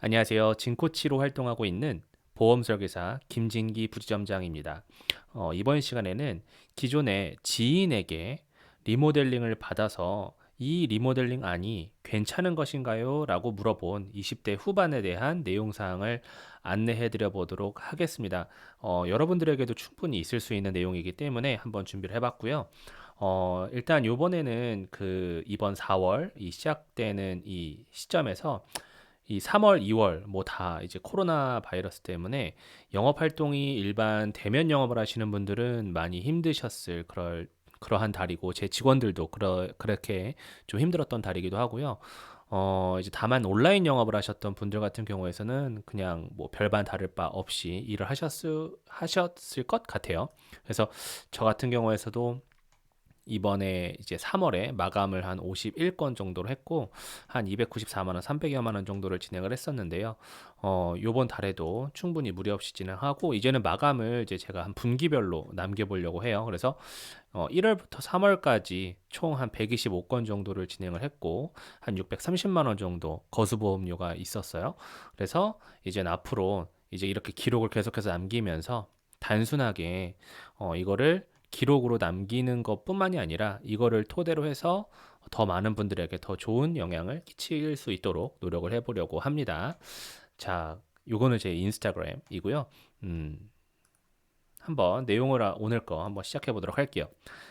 안녕하세요. 진코치로 활동하고 있는 보험 설계사 김진기 부지점장입니다. 이번 시간에는 기존에 지인에게 리모델링을 받아서 이 리모델링 안이 괜찮은 것인가요? 라고 물어본 20대 후반에 대한 내용 사항을 안내해 드려 보도록 하겠습니다. 여러분들에게도 충분히 있을 수 있는 내용이기 때문에 한번 준비를 해봤고요. 일단 요번에는 이번 4월 이 시작되는 이 시점에서 이 3월, 2월 뭐 다 이제 코로나 바이러스 때문에 영업 활동이 일반 대면 영업을 하시는 분들은 많이 힘드셨을 그러한 달이고 제 직원들도 그렇게 좀 힘들었던 달이기도 하고요. 이제 다만 온라인 영업을 하셨던 분들 같은 경우에서는 그냥 뭐 별반 다를 바 없이 일을 하셨을 것 같아요. 그래서 저 같은 경우에서도 이번에 이제 3월에 마감을 한 51건 정도로 했고 한 294만 원, 300여만 원 정도를 진행을 했었는데요. 요번 달에도 충분히 무리 없이 진행하고 이제는 마감을 이제 제가 한 분기별로 남겨보려고 해요. 그래서 1월부터 3월까지 총 한 125건 정도를 진행을 했고 한 630만 원 정도 거수보험료가 있었어요. 그래서 이제는 앞으로 이제 이렇게 기록을 계속해서 남기면서 단순하게 이거를 기록으로 남기는 것뿐만이 아니라 이거를 토대로 해서 더 많은 분들에게 더 좋은 영향을 끼칠 수 있도록 노력을 해보려고 합니다. 자, 요거는 제 인스타그램이고요. 한번 오늘 거 한번 시작해 보도록 할게요.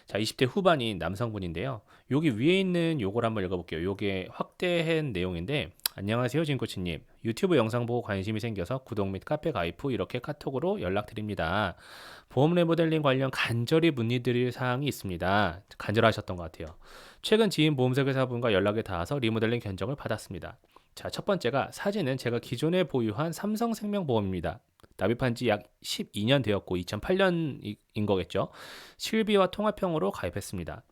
자, 20대 후반인 남성분인데요. 여기 위에 있는 요걸 한번 읽어볼게요. 요게 확대한 내용인데, 안녕하세요, 진코치님. 유튜브 영상 보고 관심이 생겨서 구독 및 카페 가입 후 이렇게 카톡으로 연락드립니다. 보험 레모델링 관련 간절히 문의드릴 사항이 있습니다. 간절하셨던 것 같아요. 최근 지인 보험설계사분과 연락이 닿아서 리모델링 견적을 받았습니다. 자, 첫 번째가 사진은 제가 기존에 보유한 삼성생명보험입니다. 납입한 지 약 12년 되었고 2008년인 거겠죠. 실비와 통합형으로 가입했습니다.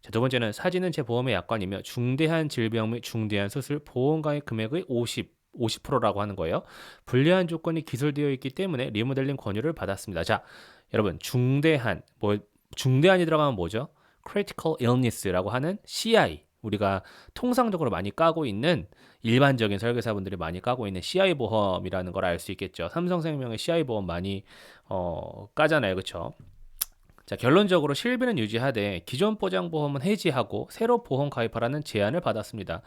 자, 두 번째는 사진은 제 보험의 약관이며 중대한 질병 및 중대한 수술 보험 가입 금액의 50%라고 하는 거예요. 불리한 조건이 기술되어 있기 때문에 리모델링 권유를 받았습니다. 자, 여러분 중대한이 들어가면 뭐죠? Critical Illness라고 하는 CI 우리가 통상적으로 많이 까고 있는 일반적인 설계사분들이 많이 까고 있는 CI 보험이라는 걸 알 수 있겠죠. 삼성생명의 CI 보험 많이 까잖아요, 그렇죠? 자, 결론적으로 실비는 유지하되 기존 보장보험은 해지하고 새로 보험 가입하라는 제안을 받았습니다.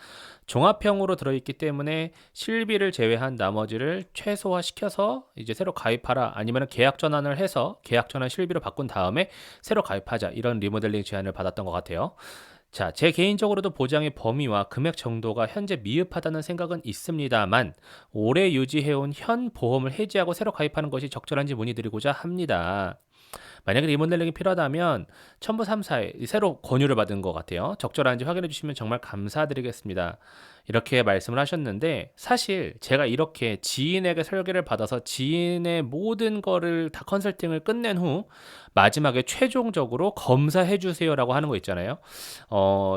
종합형으로 들어있기 때문에 실비를 제외한 나머지를 최소화시켜서 이제 새로 가입하라 아니면 계약 전환을 해서 계약 전환 실비로 바꾼 다음에 새로 가입하자 이런 리모델링 제안을 받았던 것 같아요. 자, 제 개인적으로도 보장의 범위와 금액 정도가 현재 미흡하다는 생각은 있습니다만 오래 유지해온 현 보험을 해지하고 새로 가입하는 것이 적절한지 문의드리고자 합니다. 만약에 리모델링이 필요하다면 첨부 3사에 새로 권유를 받은 것 같아요. 적절한지 확인해 주시면 정말 감사드리겠습니다. 이렇게 말씀을 하셨는데 사실 제가 이렇게 지인에게 설계를 받아서 지인의 모든 거를 다 컨설팅을 끝낸 후 마지막에 최종적으로 검사해 주세요라고 하는 거 있잖아요.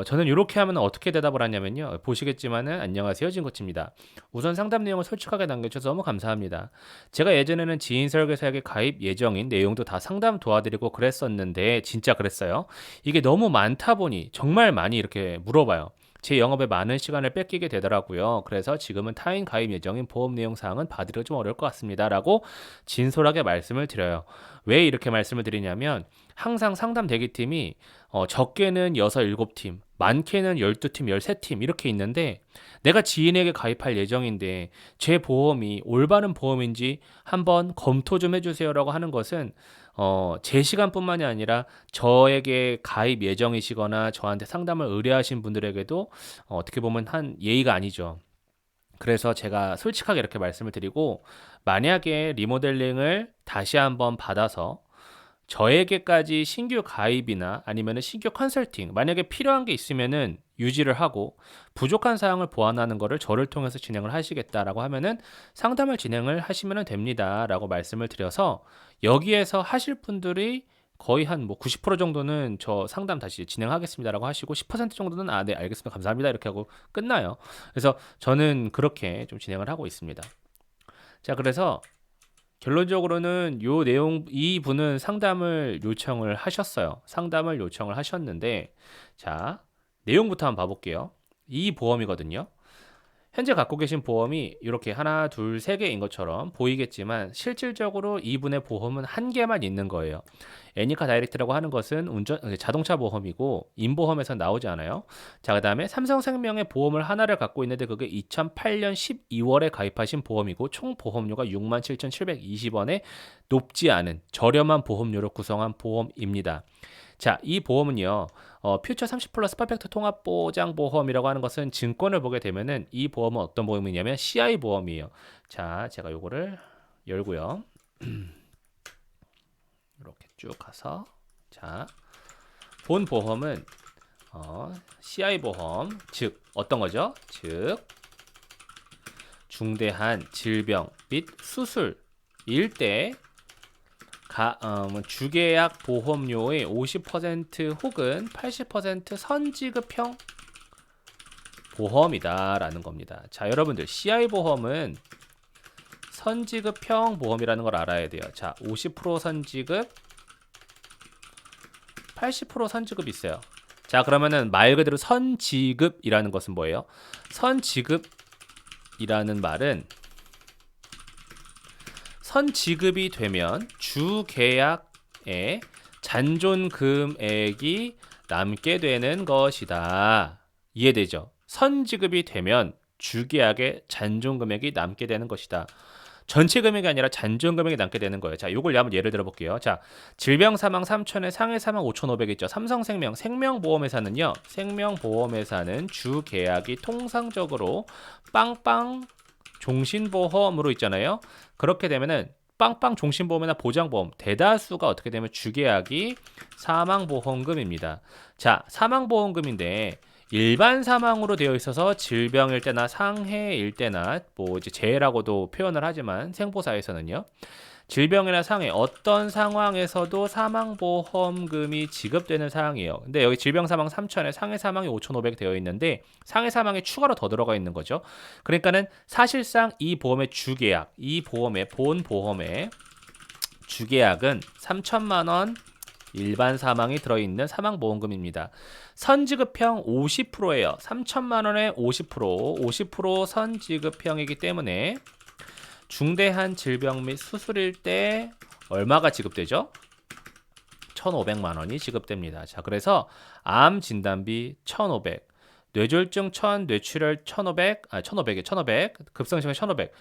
저는 이렇게 하면 어떻게 대답을 하냐면요. 보시겠지만은 안녕하세요, 진코치입니다. 우선 상담 내용을 솔직하게 남겨주셔서 너무 감사합니다. 제가 예전에는 지인 설계사에게 가입 예정인 내용도 다 상담 도와드리고 그랬었는데 진짜 그랬어요. 이게 너무 많다 보니 정말 많이 이렇게 물어봐요. 제 영업에 많은 시간을 뺏기게 되더라고요. 그래서 지금은 타인 가입 예정인 보험 내용 사항은 받으려 좀 어려울 것 같습니다. 라고 진솔하게 말씀을 드려요. 왜 이렇게 말씀을 드리냐면 항상 상담 대기팀이 적게는 6, 7팀, 많게는 12팀, 13팀 이렇게 있는데 내가 지인에게 가입할 예정인데 제 보험이 올바른 보험인지 한번 검토 좀 해주세요라고 하는 것은 제 시간뿐만이 아니라 저에게 가입 예정이시거나 저한테 상담을 의뢰하신 분들에게도 어떻게 보면 한 예의가 아니죠. 그래서 제가 솔직하게 이렇게 말씀을 드리고 만약에 리모델링을 다시 한번 받아서 저에게까지 신규 가입이나 아니면 신규 컨설팅 만약에 필요한 게 있으면은 유지를 하고 부족한 사항을 보완하는 거를 저를 통해서 진행을 하시겠다라고 하면은 상담을 진행을 하시면 됩니다라고 말씀을 드려서 여기에서 하실 분들이 거의 한 뭐 90% 정도는 저 상담 다시 진행하겠습니다라고 하시고 10% 정도는 네 알겠습니다 감사합니다 이렇게 하고 끝나요. 그래서 저는 그렇게 좀 진행을 하고 있습니다. 자, 그래서 결론적으로는 이 분은 상담을 요청을 하셨어요. 상담을 요청을 하셨는데, 자, 내용부터 한번 봐볼게요. 이 보험이거든요. 현재 갖고 계신 보험이 이렇게 하나, 둘, 세 개인 것처럼 보이겠지만 실질적으로 이분의 보험은 한 개만 있는 거예요. 애니카 다이렉트라고 하는 것은 자동차 보험이고 임보험에서 나오지 않아요. 자, 그다음에 삼성생명의 보험을 하나를 갖고 있는데 그게 2008년 12월에 가입하신 보험이고 총 보험료가 67,720원에 높지 않은 저렴한 보험료로 구성한 보험입니다. 자, 이 보험은요, 퓨처 30 플러스 퍼펙트 통합 보장 보험이라고 하는 것은 증권을 보게 되면은 이 보험은 어떤 보험이냐면 CI 보험이에요. 자, 제가 요거를 열고요. 이렇게 쭉 가서 자, 본 보험은 CI 보험, 즉 어떤 거죠? 즉 중대한 질병 및 수술일 때 주계약 보험료의 50% 혹은 80% 선지급형 보험이다라는 겁니다. 자, 여러분들 CI 보험은 선지급형 보험이라는 걸 알아야 돼요. 자, 50% 선지급, 80% 선지급 있어요. 자, 그러면은 말 그대로 선지급이라는 것은 뭐예요? 선지급이라는 말은 선지급이 되면 주계약에 잔존 금액이 남게 되는 것이다. 이해되죠? 선지급이 되면 주계약에 잔존 금액이 남게 되는 것이다. 전체 금액이 아니라 잔존 금액이 남게 되는 거예요. 자, 요걸 한번 예를 들어 볼게요. 자, 질병 사망 3천에 상해 사망 5,500 있죠. 삼성생명 생명보험회사는요. 생명보험회사는 주계약이 통상적으로 빵빵 종신보험으로 있잖아요. 그렇게 되면은 빵빵 종신보험이나 보장보험 대다수가 어떻게 되면 주계약이 사망보험금입니다. 자, 사망보험금인데 일반 사망으로 되어 있어서 질병일 때나 상해일 때나 뭐 이제 재해라고도 표현을 하지만 생보사에서는요. 질병이나 상해 어떤 상황에서도 사망보험금이 지급되는 사항이에요. 근데 여기 질병 사망 3천에 상해 사망이 5,500 되어 있는데 상해 사망이 추가로 더 들어가 있는 거죠. 그러니까는 사실상 이 보험의 주계약, 이 보험의 본 보험의 주계약은 3천만 원 일반 사망이 들어있는 사망보험금입니다. 선지급형 50%예요. 3천만 원에 50% 선지급형이기 때문에 중대한 질병 및 수술일 때 얼마가 지급되죠? 1,500만 원이 지급됩니다. 자, 그래서 암 진단비 1,500, 뇌졸중 1,000, 뇌출혈 1,500, 1,500, 급성심해 1,500.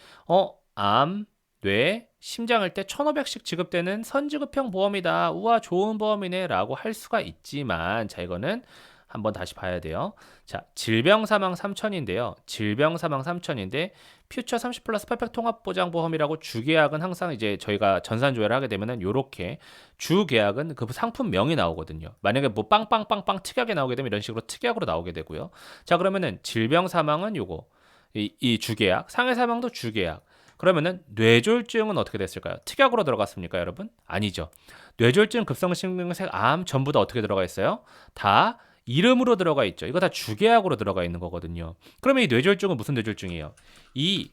암, 뇌, 심장일 때 1,500씩 지급되는 선지급형 보험이다. 우와, 좋은 보험이네 라고 할 수가 있지만 자, 이거는 한번 다시 봐야 돼요. 자, 질병 사망 3천인데요. 질병 사망 3천인데 퓨처 30 플러스 퍼펙트 통합 보장 보험이라고 주계약은 항상 이제 저희가 전산 조회를 하게 되면은 요렇게 주계약은 그 상품명이 나오거든요. 만약에 뭐 빵빵빵빵 특약이 나오게 되면 이런 식으로 특약으로 나오게 되고요. 자, 그러면은 질병 사망은 요거 이 주계약, 상해 사망도 주계약. 그러면은 뇌졸중은 어떻게 됐을까요? 특약으로 들어갔습니까, 여러분? 아니죠. 뇌졸중, 급성심근색, 암 전부 다 어떻게 들어가 있어요? 다 이름으로 들어가 있죠. 이거 다 주계약으로 들어가 있는 거거든요. 그러면 이 뇌졸중은 무슨 뇌졸중이에요? 이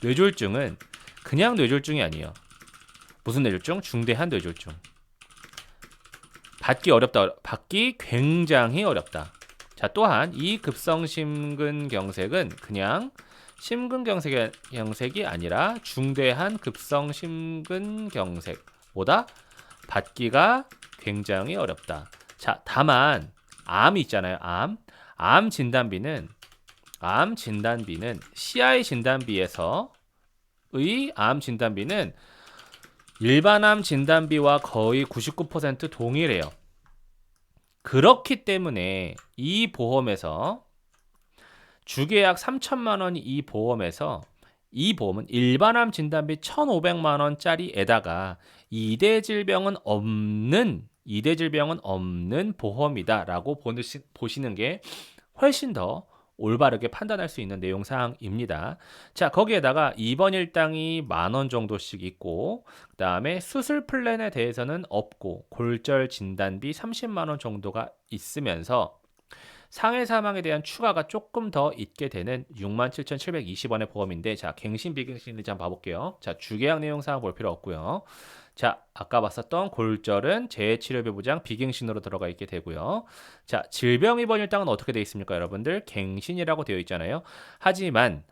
뇌졸중은 그냥 뇌졸중이 아니에요. 무슨 뇌졸중? 중대한 뇌졸중. 받기 어렵다. 받기 굉장히 어렵다. 자, 또한 이 급성심근경색은 그냥 심근경색이 아니라 중대한 급성심근경색보다 받기가 굉장히 어렵다. 자, 다만 암이 있잖아요. 암 진단비는 CI 진단비에서의 암 진단비는 일반 암 진단비와 거의 99% 동일해요. 그렇기 때문에 이 보험에서 주계약 3천만 원이 이 보험은 일반암 진단비 1,500만 원짜리에다가 이대 질병은 없는 보험이다라고 보시는 게 훨씬 더 올바르게 판단할 수 있는 내용 사항입니다. 자, 거기에다가 입원 일당이 10,000원 정도씩 있고 그다음에 수술 플랜에 대해서는 없고 골절 진단비 30만 원 정도가 있으면서 상해 사망에 대한 추가가 조금 더 있게 되는 67,720원의 보험인데 자, 갱신 비갱신인지 한번 봐볼게요. 자, 주계약 내용 사항 볼 필요 없고요. 자, 아까 봤었던 골절은 재해치료비 보장 비갱신으로 들어가 있게 되고요. 자, 질병 입원 일당은 어떻게 되어 있습니까, 여러분들? 갱신이라고 되어 있잖아요. 하지만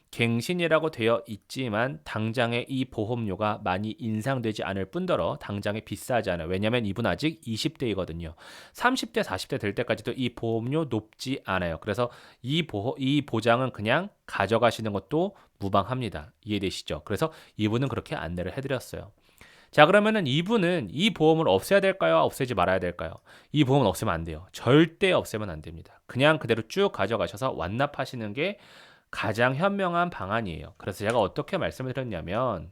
갱신이라고 되어 있지만 당장에 이 보험료가 많이 인상되지 않을 뿐더러 당장에 비싸지 않아요. 왜냐하면 이분 아직 20대이거든요. 30대, 40대 될 때까지도 이 보험료 높지 않아요. 그래서 이 보장은 그냥 가져가시는 것도 무방합니다. 이해되시죠? 그래서 이분은 그렇게 안내를 해드렸어요. 자, 그러면은 이분은 이 보험을 없애야 될까요? 없애지 말아야 될까요? 이 보험은 없애면 안 돼요. 절대 없애면 안 됩니다. 그냥 그대로 쭉 가져가셔서 완납하시는 게 가장 현명한 방안이에요. 그래서 제가 어떻게 말씀을 드렸냐면,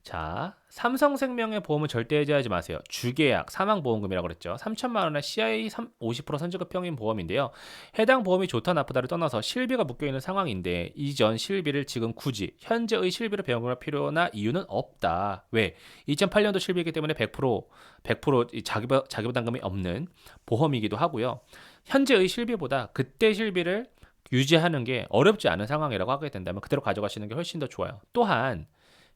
자, 삼성생명의 보험은 절대 해지하지 마세요. 주계약, 사망보험금이라고 그랬죠. 3천만 원의 CI 50% 선지급 평균 보험인데요. 해당 보험이 좋다 나쁘다를 떠나서 실비가 묶여있는 상황인데 이전 실비를 지금 굳이 현재의 실비를 배분할 필요나 이유는 없다. 왜? 2008년도 실비이기 때문에 100% 자기부담금이 없는 보험이기도 하고요. 현재의 실비보다 그때 실비를 유지하는 게 어렵지 않은 상황이라고 하게 된다면 그대로 가져가시는 게 훨씬 더 좋아요. 또한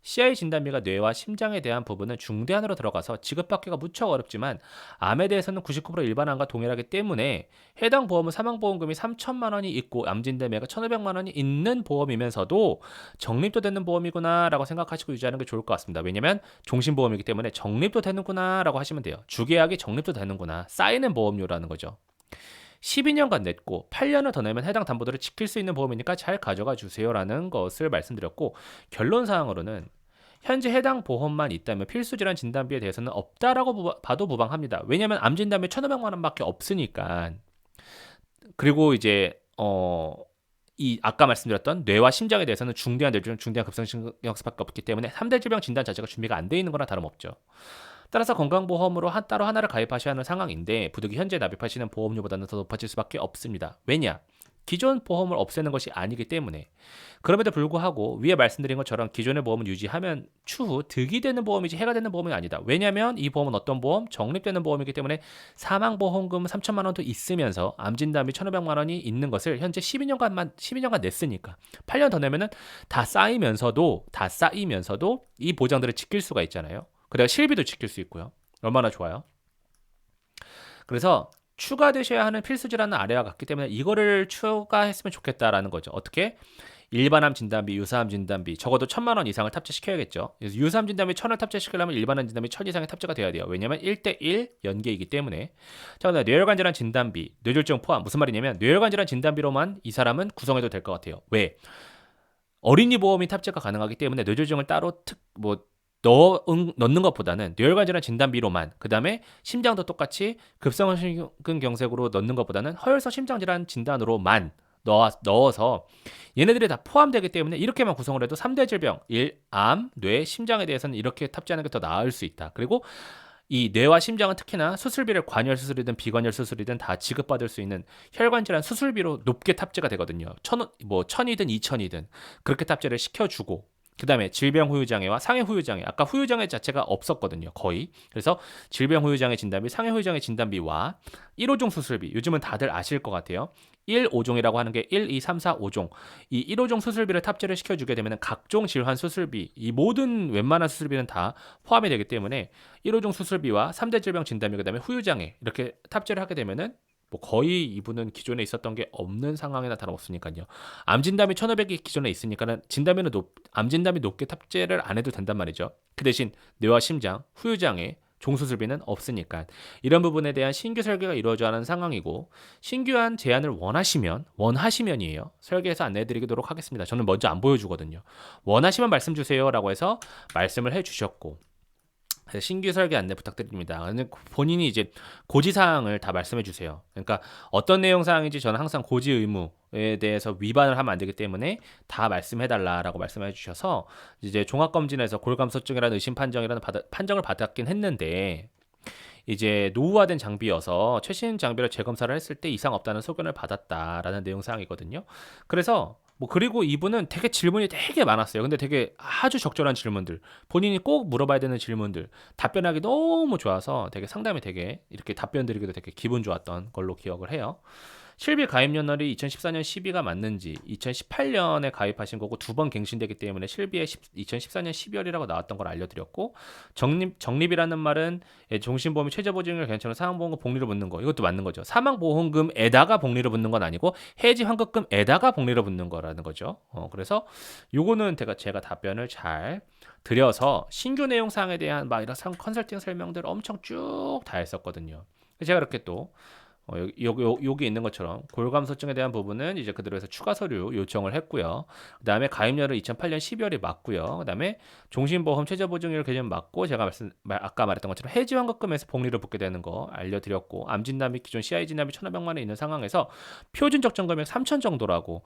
CI 진단비가 뇌와 심장에 대한 부분은 중대한으로 들어가서 지급받기가 무척 어렵지만 암에 대해서는 99% 일반암과 동일하기 때문에 해당 보험은 사망보험금이 3천만 원이 있고 암 진단비가 1,500만 원이 있는 보험이면서도 적립도 되는 보험이구나 라고 생각하시고 유지하는 게 좋을 것 같습니다. 왜냐면 종신보험이기 때문에 적립도 되는구나 라고 하시면 돼요. 주계약이 적립도 되는구나, 쌓이는 보험료라는 거죠. 12년간 냈고 8년을 더 내면 해당 담보들을 지킬 수 있는 보험이니까 잘 가져가 주세요라는 것을 말씀드렸고, 결론사항으로는 현재 해당 보험만 있다면 필수질환 진단비에 대해서는 없다라고 봐도 무방합니다. 왜냐하면 암 진단비 1,500만 원밖에 없으니까. 그리고 이제 이 아까 말씀드렸던 뇌와 심장에 대해서는 중대한 뇌졸중, 중대한 급성심경수밖에 없기 때문에 3대 질병 진단 자체가 준비가 안 돼 있는 거나 다름없죠. 따라서 건강보험으로 따로 하나를 가입하셔야 하는 상황인데 부득이 현재 납입하시는 보험료보다는 더 높아질 수밖에 없습니다. 왜냐? 기존 보험을 없애는 것이 아니기 때문에. 그럼에도 불구하고 위에 말씀드린 것처럼 기존의 보험을 유지하면 추후 득이 되는 보험이지 해가 되는 보험이 아니다. 왜냐하면 이 보험은 어떤 보험? 적립되는 보험이기 때문에 사망보험금 3천만 원도 있으면서 암진단비 1,500만 원이 있는 것을 현재 12년간 냈으니까 8년 더 내면은 다 쌓이면서도 이 보장들을 지킬 수가 있잖아요. 그래야 실비도 지킬 수 있고요. 얼마나 좋아요. 그래서 추가되셔야 하는 필수질환은 아래와 같기 때문에 이거를 추가했으면 좋겠다라는 거죠. 어떻게? 일반암 진단비, 유사암 진단비 적어도 1,000만 원 이상을 탑재시켜야겠죠. 그래서 유사암 진단비 1,000을 탑재시키려면 일반암 진단비 1,000 이상이 탑재가 돼야 돼요. 왜냐하면 1대1 연계이기 때문에. 자, 그다음에 뇌혈관 질환 진단비, 뇌졸중 포함. 무슨 말이냐면 뇌혈관 질환 진단비로만 이 사람은 구성해도 될 것 같아요. 왜? 어린이 보험이 탑재가 가능하기 때문에 뇌졸중을 따로 넣는 것보다는 뇌혈관 질환 진단비로만, 그 다음에 심장도 똑같이 급성심근경색으로 넣는 것보다는 허혈성 심장질환 진단으로만 넣어서 얘네들이 다 포함되기 때문에 이렇게만 구성을 해도 3대 질병, 암, 뇌, 심장에 대해서는 이렇게 탑재하는 게 더 나을 수 있다. 그리고 이 뇌와 심장은 특히나 수술비를 관열 수술이든 비관열 수술이든 다 지급받을 수 있는 혈관 질환 수술비로 높게 탑재가 되거든요. 1,000이든 2,000이든 그렇게 탑재를 시켜주고, 그 다음에 질병 후유장애와 상해 후유장애, 아까 후유장애 자체가 없었거든요, 거의. 그래서 질병 후유장애 진단비, 상해 후유장애 진단비와 1호종 수술비, 요즘은 다들 아실 것 같아요. 1호종이라고 하는 게 1, 2, 3, 4, 5종. 이 1호종 수술비를 탑재를 시켜주게 되면 각종 질환 수술비, 이 모든 웬만한 수술비는 다 포함이 되기 때문에 1호종 수술비와 3대 질병 진단비, 그 다음에 후유장애 이렇게 탑재를 하게 되면은 뭐 거의 이분은 기존에 있었던 게 없는 상황이나 다름없으니까요. 암 진단비 1,500이 기존에 있으니까는 암 진단비 높게 탑재를 안 해도 된단 말이죠. 그 대신 뇌와 심장, 후유장애, 종수술비는 없으니까 이런 부분에 대한 신규 설계가 이루어져야 하는 상황이고, 신규한 제안을 원하시면이에요. 설계해서 안내해드리도록 하겠습니다. 저는 먼저 안 보여주거든요. 원하시면 말씀 주세요라고 해서 말씀을 해주셨고, 신규 설계 안내 부탁드립니다. 본인이 이제 고지사항을 다 말씀해 주세요. 그러니까 어떤 내용 사항인지 저는 항상 고지 의무에 대해서 위반을 하면 안 되기 때문에 다 말씀해 달라라고 말씀해 주셔서 이제 종합검진에서 골감소증이라는 의심 판정이라는 판정을 받았긴 했는데, 이제 노후화된 장비여서 최신 장비를 재검사를 했을 때 이상 없다는 소견을 받았다라는 내용 사항이거든요. 그래서 그리고 이분은 되게 질문이 되게 많았어요. 근데 되게 아주 적절한 질문들, 본인이 꼭 물어봐야 되는 질문들, 답변하기 너무 좋아서 되게 상담이 되게 이렇게 답변 드리기도 되게 기분 좋았던 걸로 기억을 해요. 실비 가입 연날이 2014년 12가 맞는지 2018년에 가입하신 거고 두 번 갱신되기 때문에 실비에 2014년 12월이라고 나왔던 걸 알려드렸고 적립이라는 말은 종신보험이 최저보증률 괜찮은 사망보험금 복리로 붙는 거 이것도 맞는 거죠. 사망보험금에다가 복리로 붙는 건 아니고 해지 환급금에다가 복리로 붙는 거라는 거죠. 그래서 요거는 제가 답변을 잘 드려서 신규 내용 사항에 대한 막 이런 컨설팅 설명들 엄청 쭉 다 했었거든요. 제가 이렇게 또 여기 있는 것처럼 골감소증에 대한 부분은 이제 그대로 해서 추가 서류 요청을 했고요. 그다음에 가입년을 2008년 12월에 맞고요. 그다음에 종신보험 최저보증률 개념 맞고 제가 아까 말했던 것처럼 해지환급금에서 복리를 붙게 되는 거 알려드렸고 암진단비 기존 CI 진단비 1,500만 원 있는 상황에서 표준 적정 금액 3천 정도라고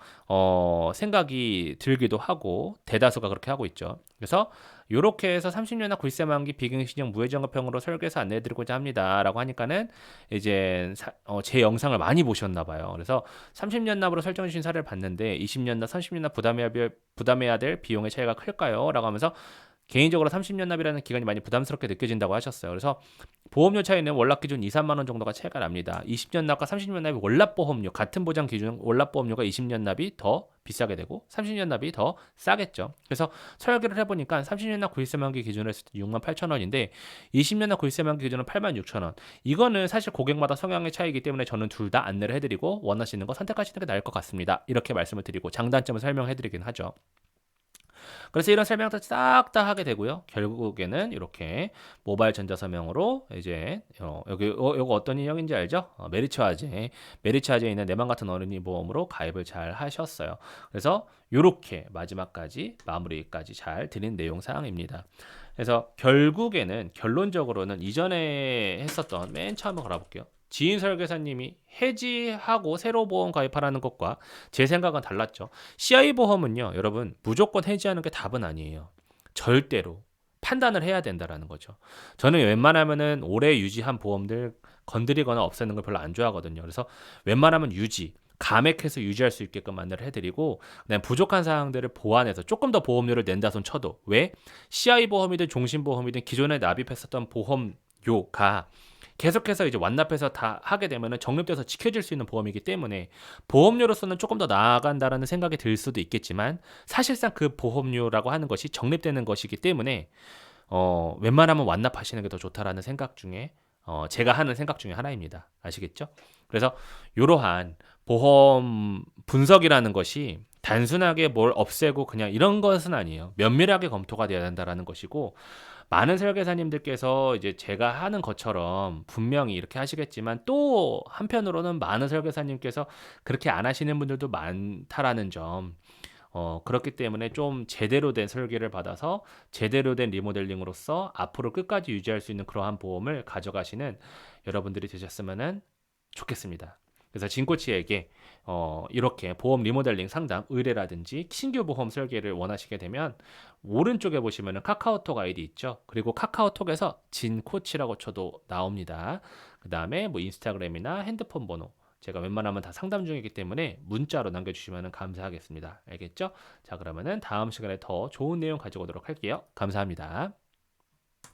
생각이 들기도 하고 대다수가 그렇게 하고 있죠. 그래서 요렇게 해서 30년이나 9세 만기 비갱신형 무해지환급형으로 설계해서 안내해드리고자 합니다라고 하니까는 이제 제 영상을 많이 보셨나 봐요. 그래서 30년 납으로 설정해 주신 사례를 봤는데 20년 납, 30년 납 부담해야 될 비용의 차이가 클까요? 라고 하면서 개인적으로 30년 납이라는 기간이 많이 부담스럽게 느껴진다고 하셨어요. 그래서 보험료 차이는 월납 기준 2, 3만 원 정도가 차이가 납니다. 20년 납과 30년 납이 월납 보험료 같은 보장 기준 월납 보험료가 20년 납이 더 비싸게 되고 30년 납이 더 싸겠죠. 그래서 설계를 해보니까 30년 납 9일세 만기 기준으로 했을 때 6만 8천 원인데 20년 납 9일세 만기 기준은 8만 6천 원. 이거는 사실 고객마다 성향의 차이이기 때문에 저는 둘 다 안내를 해드리고 원하시는 거 선택하시는 게 나을 것 같습니다. 이렇게 말씀을 드리고 장단점을 설명해드리긴 하죠. 그래서 이런 설명도 싹 다 하게 되고요. 결국에는 이렇게 모바일 전자서명으로 이제 요거 어떤 인형인지 알죠? 메리츠화재에 있는 내맘 같은 어린이 보험으로 가입을 잘 하셨어요. 그래서 요렇게 마무리까지 잘 드린 내용 사항입니다. 그래서 결론적으로는 이전에 했었던 맨 처음에 걸어볼게요. 지인 설계사님이 해지하고 새로 보험 가입하라는 것과 제 생각은 달랐죠. CI 보험은요, 여러분 무조건 해지하는 게 답은 아니에요. 절대로 판단을 해야 된다라는 거죠. 저는 웬만하면은 오래 유지한 보험들 건드리거나 없애는 걸 별로 안 좋아하거든요. 그래서 웬만하면 감액해서 유지할 수 있게끔 안내를 해드리고 그다음 부족한 사항들을 보완해서 조금 더 보험료를 낸다 손 쳐도 왜? CI 보험이든 종신보험이든 기존에 납입했었던 보험료가 계속해서 이제 완납해서 다 하게 되면은 적립돼서 지켜질 수 있는 보험이기 때문에 보험료로서는 조금 더 나아간다라는 생각이 들 수도 있겠지만 사실상 그 보험료라고 하는 것이 적립되는 것이기 때문에 웬만하면 완납하시는 게 더 좋다라는 생각 중에 제가 하는 생각 중에 하나입니다. 아시겠죠? 그래서 이러한 보험 분석이라는 것이 단순하게 뭘 없애고 그냥 이런 것은 아니에요. 면밀하게 검토가 돼야 된다라는 것이고 많은 설계사님들께서 이제 제가 하는 것처럼 분명히 이렇게 하시겠지만 또 한편으로는 많은 설계사님께서 그렇게 안 하시는 분들도 많다라는 점. 그렇기 때문에 좀 제대로 된 설계를 받아서 제대로 된 리모델링으로서 앞으로 끝까지 유지할 수 있는 그러한 보험을 가져가시는 여러분들이 되셨으면 좋겠습니다. 그래서 진코치에게 이렇게 보험 리모델링 상담 의뢰라든지 신규 보험 설계를 원하시게 되면 오른쪽에 보시면 카카오톡 아이디 있죠. 그리고 카카오톡에서 진코치라고 쳐도 나옵니다. 그 다음에 뭐 인스타그램이나 핸드폰 번호 제가 웬만하면 다 상담 중이기 때문에 문자로 남겨주시면 감사하겠습니다. 알겠죠? 자, 그러면은 다음 시간에 더 좋은 내용 가지고 오도록 할게요. 감사합니다.